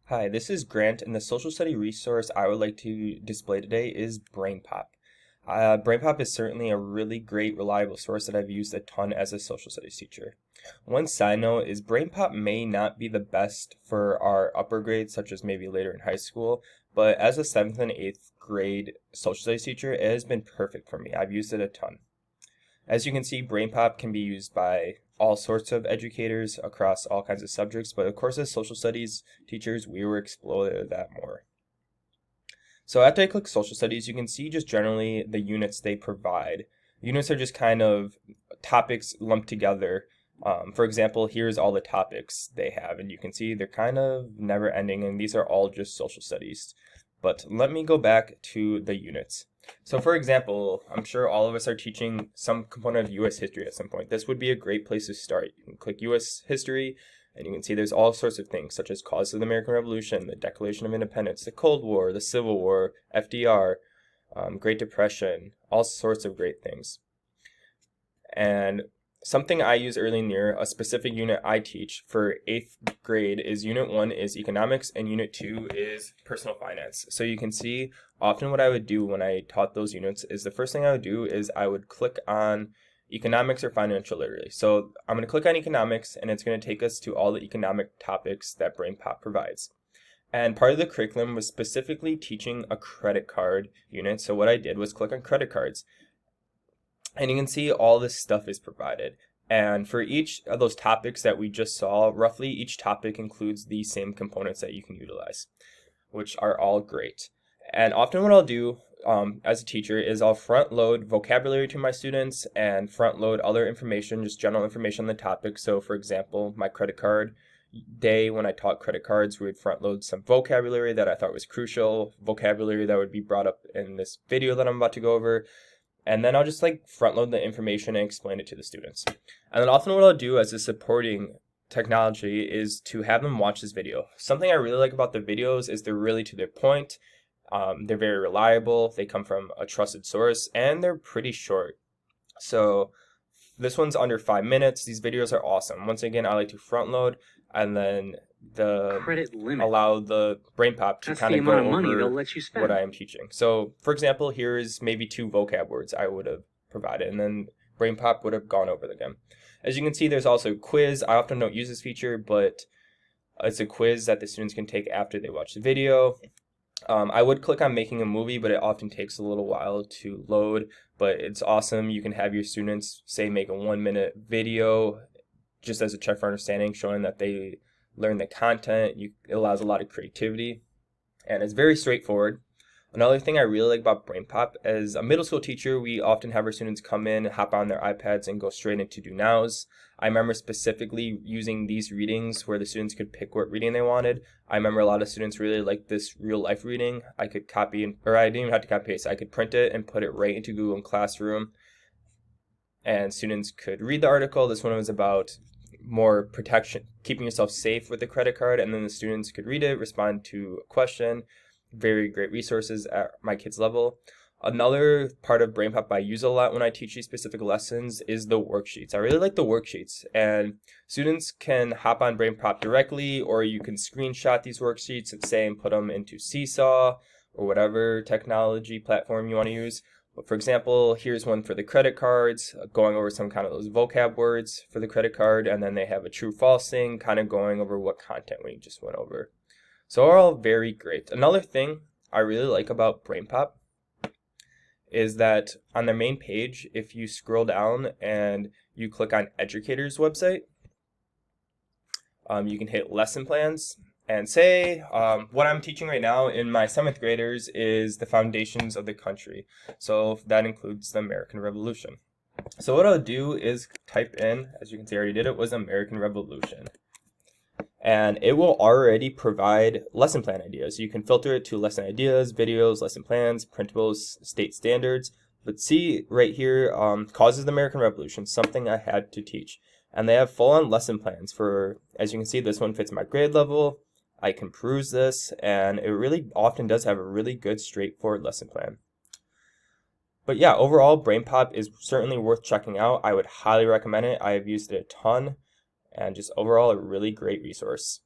Hi, this is Grant, and the social study resource I would like to display today is BrainPop. BrainPop is certainly a really great, reliable source that I've used a ton as a social studies teacher. One side note is BrainPop may not be the best for our upper grades, such as maybe later in high school, but as a 7th and 8th grade social studies teacher, it has been perfect for me. I've used it a ton. As you can see, BrainPop can be used by all sorts of educators across all kinds of subjects, but of course as social studies teachers, we were explored that more. So after I click social studies, you can see just generally the units they provide. Units are just kind of topics lumped together. For example, here's all the topics they have, and you can see they're kind of never ending, and these are all just social studies. But let me go back to the units. So for example, I'm sure all of us are teaching some component of US history at some point. This would be a great place to start. You can click US history, and you can see there's all sorts of things, such as causes of the American Revolution, the Declaration of Independence, the Cold War, the Civil War, FDR, Great Depression, all sorts of great things. And something I use early in the year, a specific unit I teach for 8th grade is Unit 1 is Economics and Unit 2 is Personal Finance. So you can see often what I would do when I taught those units is the first thing I would do is I would click on economics or financial literacy. So I'm going to click on economics and it's going to take us to all the economic topics that BrainPop provides. And part of the curriculum was specifically teaching a credit card unit. So what I did was click on credit cards. And you can see all this stuff is provided. And for each of those topics that we just saw, roughly each topic includes the same components that you can utilize, which are all great. And often what I'll do as a teacher is I'll front load vocabulary to my students and front load other information, just general information on the topic. So for example, my credit card day when I taught credit cards, we would front load some vocabulary that I thought was crucial, vocabulary that would be brought up in this video that I'm about to go over. And then I'll just front load the information and explain it to the students. And then often what I'll do as a supporting technology is to have them watch this video. Something I really like about the videos is they're really to the point. They're very reliable. They come from a trusted source and they're pretty short. So this one's under 5 minutes. These videos are awesome. Once again, I like to front load and then Credit limit. allow the BrainPop to That's kind the of go amount of money they'll over let you spend. what I am teaching. So for example, here is maybe 2 vocab words I would have provided, and then BrainPop would have gone over them again. As you can see, there's also a quiz. I often don't use this feature, but it's a quiz that the students can take after they watch the video. I would click on making a movie, but it often takes a little while to load, but it's awesome. You can have your students, say, make a 1-minute video just as a check for understanding, showing that they learn the content. It allows a lot of creativity, and it's very straightforward. Another thing I really like about BrainPop, as a middle school teacher, we often have our students come in, hop on their iPads, and go straight into Do Nows. I remember specifically using these readings where the students could pick what reading they wanted. I remember a lot of students really liked this real life reading. I could copy, or I didn't even have to copy paste. I could print it and put it right into Google Classroom, and students could read the article. This one was about more protection, keeping yourself safe with the credit card, and then the students could read it, respond to a question. Very great resources at my kids' level. Another part of BrainPop I use a lot when I teach these specific lessons is the worksheets. I really like the worksheets, and students can hop on BrainPop directly, or you can screenshot these worksheets and say and put them into Seesaw or whatever technology platform you want to use. But for example, here's one for the credit cards, going over some kind of those vocab words for the credit card, and then they have a true false thing, kind of going over what content we just went over. So overall, very great. Another thing I really like about BrainPop is that on their main page, if you scroll down and you click on Educator's website, you can hit lesson plans and say what I'm teaching right now in my 7th graders is the foundations of the country. So that includes the American Revolution. So what I'll do is type in, as you can see I already did it, was American Revolution. And it will already provide lesson plan ideas. You can filter it to lesson ideas, videos, lesson plans, printables, state standards. But see right here, causes of the American Revolution, something I had to teach. And they have full-on lesson plans for, as you can see, this one fits my grade level. I can peruse this, and it really often does have a really good, straightforward lesson plan. But yeah, overall, BrainPop is certainly worth checking out. I would highly recommend it. I have used it a ton. And just overall a really great resource.